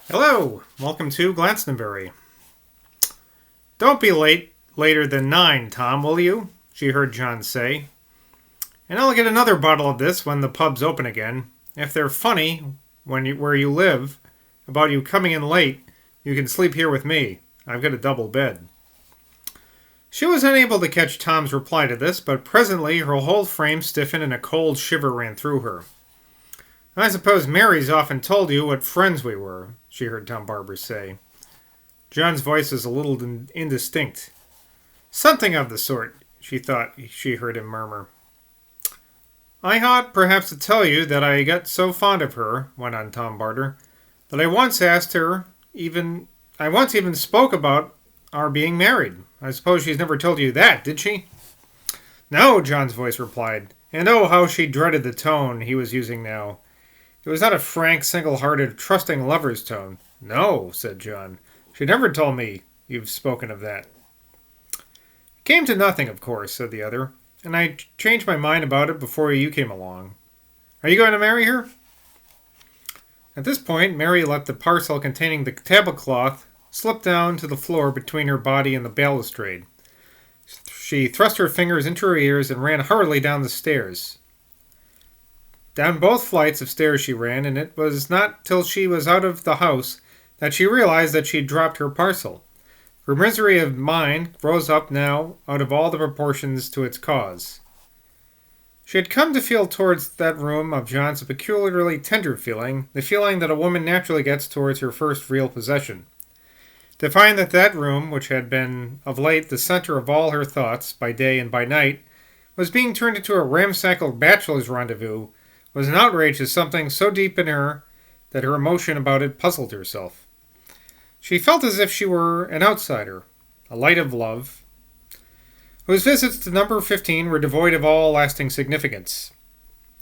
Hello, welcome to Glastonbury. Don't be later than 9, Tom, will you? She heard John say. And I'll get another bottle of this when the pub's open again. If they're funny, where you live, about you coming in late, you can sleep here with me. I've got a double bed. She was unable to catch Tom's reply to this, but presently her whole frame stiffened and a cold shiver ran through her. I suppose Mary's often told you what friends we were, she heard Tom Barber say. John's voice was a little indistinct. Something of the sort, she thought she heard him murmur. I ought perhaps to tell you that I got so fond of her, went on Tom Barter, that I once even spoke about our being married. I suppose she's never told you that, did she? No, John's voice replied, and oh, how she dreaded the tone he was using now. It was not a frank, single-hearted, trusting lover's tone. No, said John. She never told me you've spoken of that. It came to nothing, of course, said the other, and I changed my mind about it before you came along. Are you going to marry her? At this point, Mary let the parcel containing the tablecloth slip down to the floor between her body and the balustrade. She thrust her fingers into her ears and ran hurriedly down the stairs. Down both flights of stairs she ran, and it was not till she was out of the house that she realized that she had dropped her parcel. Her misery of mind rose up now out of all the proportions to its cause. She had come to feel towards that room of John's a peculiarly tender feeling, the feeling that a woman naturally gets towards her first real possession. To find that room, which had been of late the center of all her thoughts, by day and by night, was being turned into a ramshackle bachelor's rendezvous, was an outrage to something so deep in her that her emotion about it puzzled herself. She felt as if she were an outsider, a light of love, whose visits to number 15 were devoid of all lasting significance.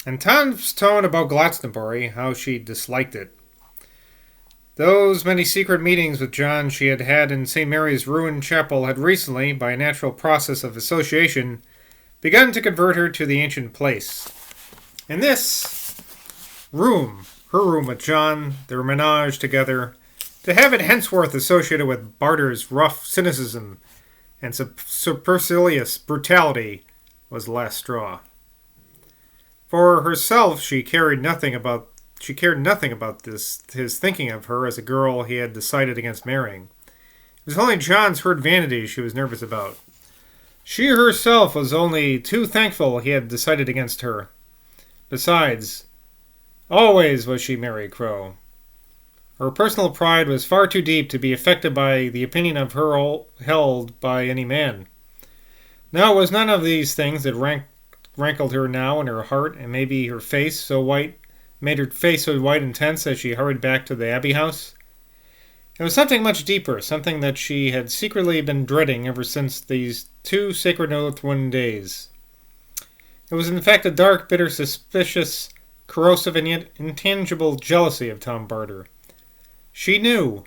And Tom's tone about Glastonbury, how she disliked it. Those many secret meetings with John she had had in St. Mary's ruined chapel had recently, by a natural process of association, begun to convert her to the ancient place. In this room, her room with John, their menage together, to have it henceforth associated with Barter's rough cynicism and supercilious brutality was the last straw. For herself, she cared nothing about his thinking of her as a girl he had decided against marrying. It was only John's hurt vanity she was nervous about. She herself was only too thankful he had decided against her. Besides, always was she Mary Crow. Her personal pride was far too deep to be affected by the opinion of her held by any man. No, it was none of these things that rankled her now in her heart, and made her face so white and tense as she hurried back to the Abbey House. It was something much deeper, something that she had secretly been dreading ever since these 2 sacred Northwind days. It was in fact a dark, bitter, suspicious, corrosive, and yet intangible jealousy of Tom Barter. She knew,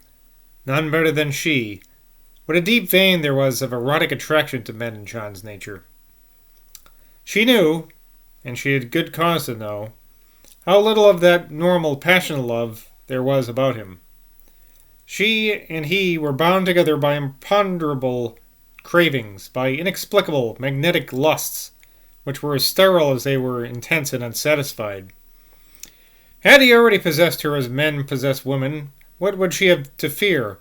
none better than she, what a deep vein there was of erotic attraction to men in John's nature. She knew, and she had good cause to know, how little of that normal passionate love there was about him. She and he were bound together by imponderable cravings, by inexplicable magnetic lusts, which were as sterile as they were intense and unsatisfied. Had he already possessed her as men possess women, what would she have to fear,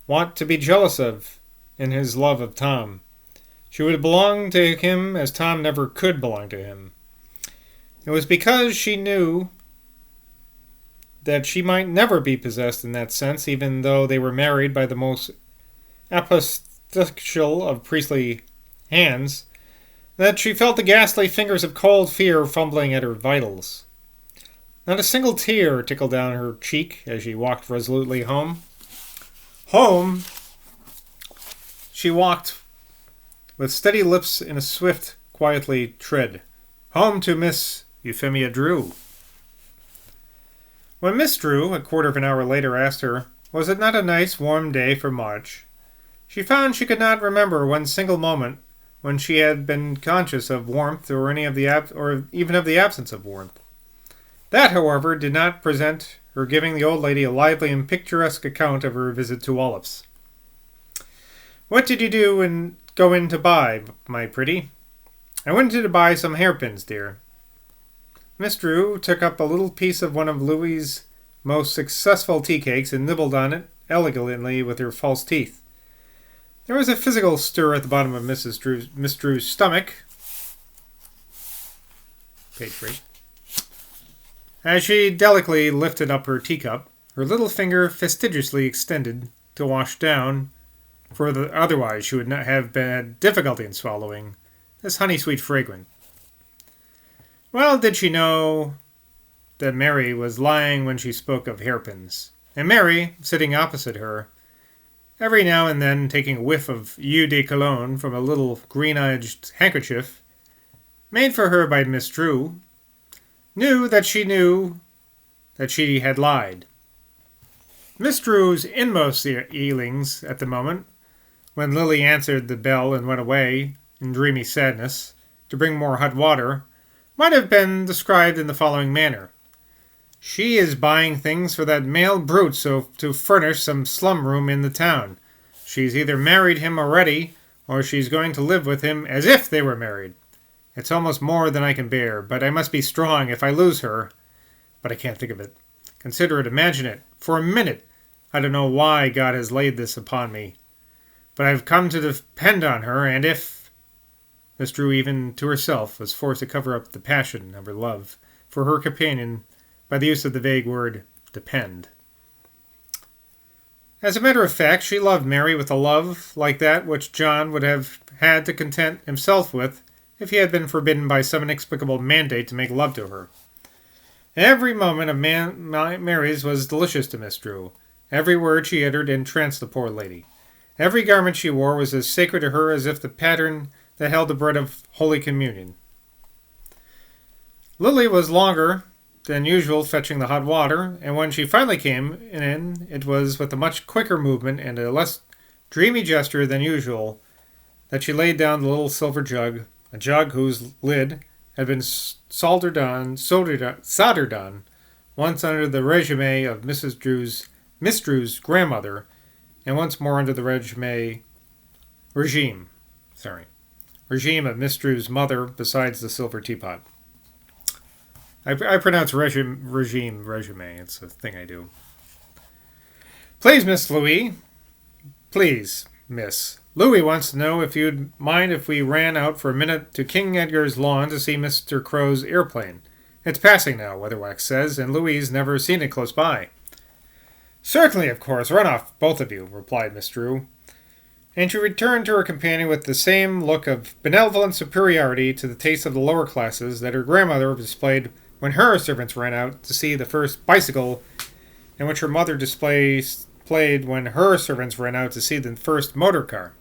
want to be jealous of, in his love of Tom? She would belong to him as Tom never could belong to him. It was because she knew that she might never be possessed in that sense, even though they were married by the most apostolical of priestly hands, that she felt the ghastly fingers of cold fear fumbling at her vitals. Not a single tear trickled down her cheek as she walked resolutely home. Home she walked with steady lips and a swift, quietly tread. Home to Miss Euphemia Drew. When Miss Drew, a quarter of an hour later, asked her, was it not a nice, warm day for March, she found she could not remember one single moment when she had been conscious of warmth or even of the absence of warmth. That, however, did not present her giving the old lady a lively and picturesque account of her visit to Oliph's. "What did you do and go in to buy, my pretty?" "I went in to buy some hairpins, dear." Miss Drew took up a little piece of one of Louis's most successful tea cakes and nibbled on it elegantly with her false teeth. There was a physical stir at the bottom of Miss Drew's stomach. Page 3. As she delicately lifted up her teacup, her little finger fastidiously extended to wash down, for otherwise she would not have had difficulty in swallowing, this honey-sweet fragrance. Well did she know that Mary was lying when she spoke of hairpins, and Mary, sitting opposite her, every now and then taking a whiff of eau de cologne from a little green-edged handkerchief, made for her by Miss Drew, knew that she had lied. Miss Drew's inmost feelings at the moment, when Lily answered the bell and went away, in dreamy sadness, to bring more hot water, might have been described in the following manner. "She is buying things for that male brute so to furnish some slum room in the town. She's either married him already, or she's going to live with him as if they were married. It's almost more than I can bear, but I must be strong if I lose her. But I can't think of it. Consider it, imagine it. For a minute. I don't know why God has laid this upon me. But I've come to depend on her, and if..." Miss Drew, even to herself, was forced to cover up the passion of her love for her companion by the use of the vague word, depend. As a matter of fact, she loved Mary with a love like that which John would have had to content himself with if he had been forbidden by some inexplicable mandate to make love to her. Every moment of Mary's was delicious to Miss Drew. Every word she uttered entranced the poor lady. Every garment she wore was as sacred to her as if the pattern that held the bread of Holy Communion. Lily was longer than usual fetching the hot water, and when she finally came in, it was with a much quicker movement and a less dreamy gesture than usual that she laid down the little silver jug, a jug whose lid had been soldered on once under the regime of Miss Drew's grandmother, and once more under the regime of Miss Drew's mother, besides the silver teapot. I pronounce regime. It's a thing I do. "Please, Miss Louis. Please, Miss. Louis wants to know if you'd mind if we ran out for a minute to King Edgar's lawn to see Mr. Crow's airplane. It's passing now, Weatherwax says, and Louis's never seen it close by." "Certainly, of course. Run off, both of you," replied Miss Drew. And she returned to her companion with the same look of benevolent superiority to the taste of the lower classes that her grandmother displayed when her servants ran out to see the first bicycle, and which her mother displayed when her servants ran out to see the first motor car.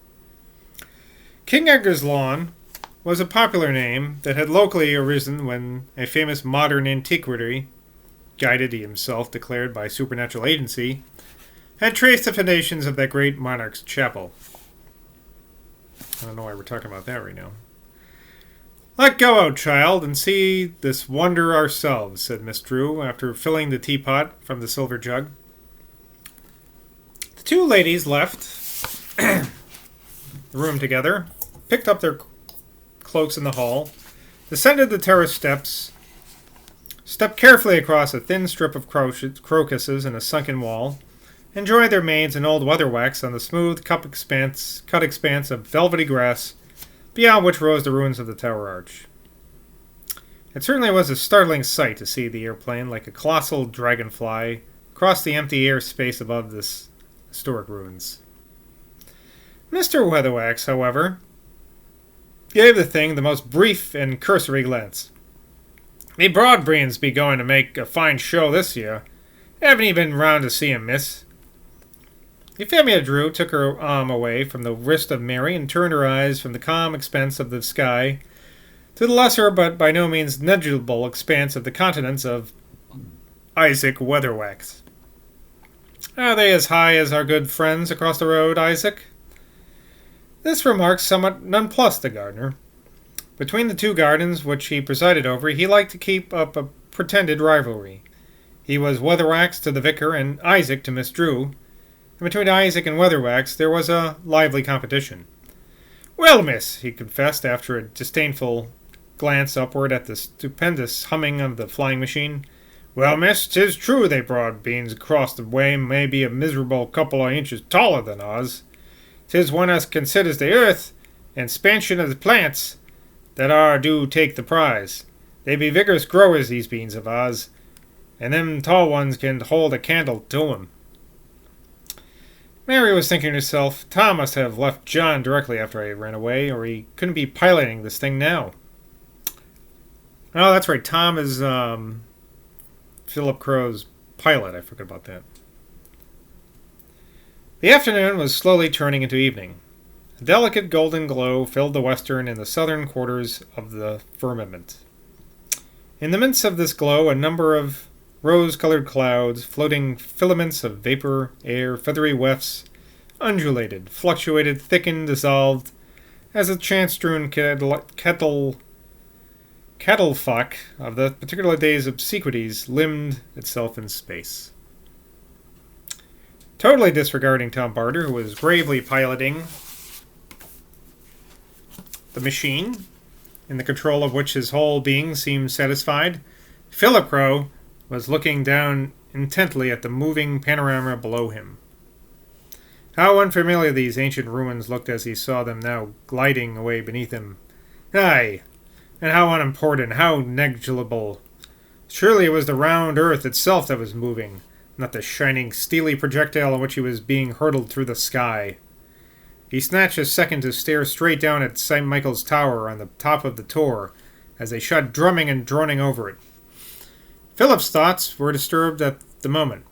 King Edgar's Lawn was a popular name that had locally arisen when a famous modern antiquary, guided, he himself declared, by supernatural agency, had traced the foundations of that great monarch's chapel. I don't know why we're talking about that right now. "Let go out, child, and see this wonder ourselves," said Miss Drew, after filling the teapot from the silver jug. The two ladies left the room together, picked up their cloaks in the hall, descended the terrace steps, stepped carefully across a thin strip of crocuses in a sunken wall, and joined their maids and old Weatherwax on the smooth cut expanse of velvety grass beyond which rose the ruins of the tower arch. It certainly was a startling sight to see the airplane, like a colossal dragonfly, cross the empty air space above this historic ruins. Mr. Weatherwax, however, gave the thing the most brief and cursory glance. "Me Broadbrains be going to make a fine show this year. Haven't you been round to see him, miss?" Euphemia Drew took her arm away from the wrist of Mary and turned her eyes from the calm expanse of the sky to the lesser but by no means negligible expanse of the countenance of Isaac Weatherwax. "Are they as high as our good friends across the road, Isaac?" This remark somewhat nonplussed the gardener. Between the two gardens which he presided over, he liked to keep up a pretended rivalry. He was Weatherwax to the vicar and Isaac to Miss Drew, and between Isaac and Weatherwax there was a lively competition. "Well, miss," he confessed after a disdainful glance upward at the stupendous humming of the flying machine. "Well, miss, 'tis true they broad beans across the way may be a miserable couple of inches taller than us. 'Tis when us considers the earth and spansion of the plants that our do take the prize. They be vigorous growers, these beans of ours, and them tall ones can hold a candle to 'em." Mary was thinking to herself, Tom must have left John directly after I ran away, or he couldn't be piloting this thing now. Oh, that's right. Tom is Philip Crow's pilot. I forgot about that. The afternoon was slowly turning into evening. A delicate golden glow filled the western and the southern quarters of the firmament. In the midst of this glow, a number of rose-colored clouds, floating filaments of vapor, air, feathery wefts, undulated, fluctuated, thickened, dissolved, as the chance-strewn catafalque of the particular day's obsequies limned itself in space. Totally disregarding Tom Barter, who was gravely piloting the machine, in the control of which his whole being seemed satisfied, Philip Crow was looking down intently at the moving panorama below him. How unfamiliar these ancient ruins looked as he saw them now gliding away beneath him. Aye, and how unimportant, how negligible. Surely it was the round earth itself that was moving, not the shining, steely projectile in which he was being hurtled through the sky. He snatched a second to stare straight down at St. Michael's Tower on the top of the tor, as they shot drumming and droning over it. Philip's thoughts were disturbed at the moment.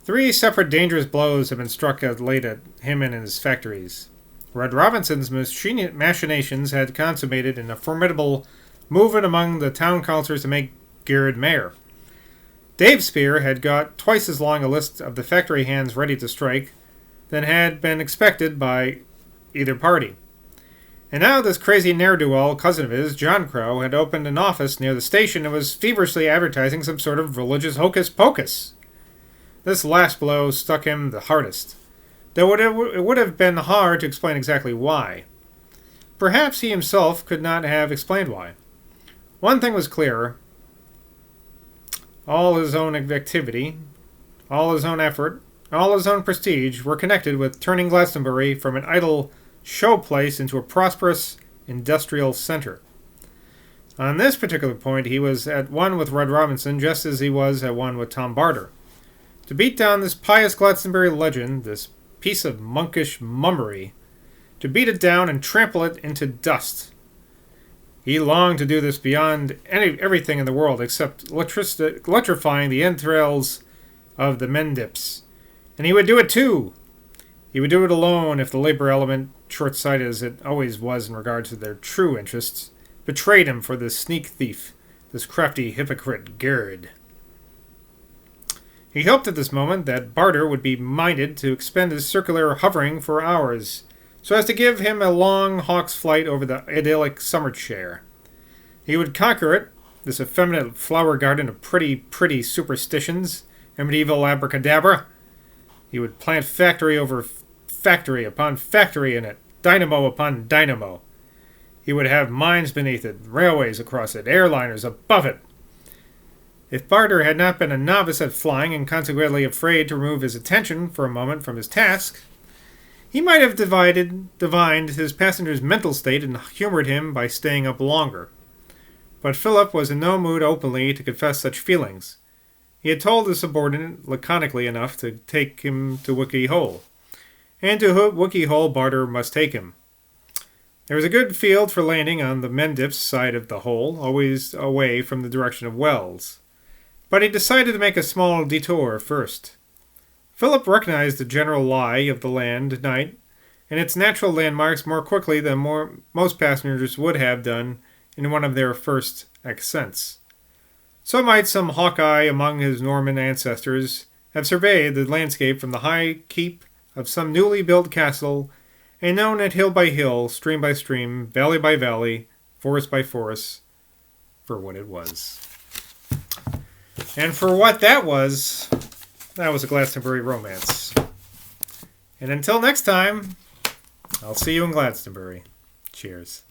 3 separate dangerous blows had been struck out late at him and his factories. Red Robinson's machinations had consummated in a formidable movement among the town councillors to make Garrett mayor. Dave Spear had got twice as long a list of the factory hands ready to strike than had been expected by either party. And now this crazy ne'er-do-well cousin of his, John Crow, had opened an office near the station and was feverishly advertising some sort of religious hocus-pocus. This last blow stuck him the hardest, though it would have been hard to explain exactly why. Perhaps he himself could not have explained why. One thing was clear. All his own activity, all his own effort, all his own prestige were connected with turning Glastonbury from an idle show place into a prosperous industrial center. On this particular point, he was at one with Red Robinson, just as he was at one with Tom Barter. To beat down this pious Glastonbury legend, this piece of monkish mummery, to beat it down and trample it into dust. He longed to do this beyond everything in the world except electrifying the entrails of the Mendips. And he would do it too. He would do it alone if the labor element, short-sighted as it always was in regard to their true interests, betrayed him for this sneak thief, this crafty hypocrite Gerd. He hoped at this moment that Barter would be minded to expend his circular hovering for hours, so as to give him a long hawk's flight over the idyllic summer chair. He would conquer it, this effeminate flower garden of pretty superstitions and medieval abracadabra. He would plant factory over factory upon factory in it, dynamo upon dynamo. He would have mines beneath it, railways across it, airliners above it. If Barter had not been a novice at flying and consequently afraid to remove his attention for a moment from his task, he might have divined his passenger's mental state and humored him by staying up longer. But Philip was in no mood openly to confess such feelings. He had told his subordinate laconically enough to take him to Wookey Hole. And to Wookey Hole Barter must take him. There was a good field for landing on the Mendips side of the hole, always away from the direction of Wells. But he decided to make a small detour first. Philip recognized the general lie of the land at night and its natural landmarks more quickly than most passengers would have done in one of their first ascents. So might some Hawkeye among his Norman ancestors have surveyed the landscape from the high keep of some newly built castle and known it hill by hill, stream by stream, valley by valley, forest by forest, for what it was. And for what that was a Glastonbury romance. And until next time, I'll see you in Glastonbury. Cheers.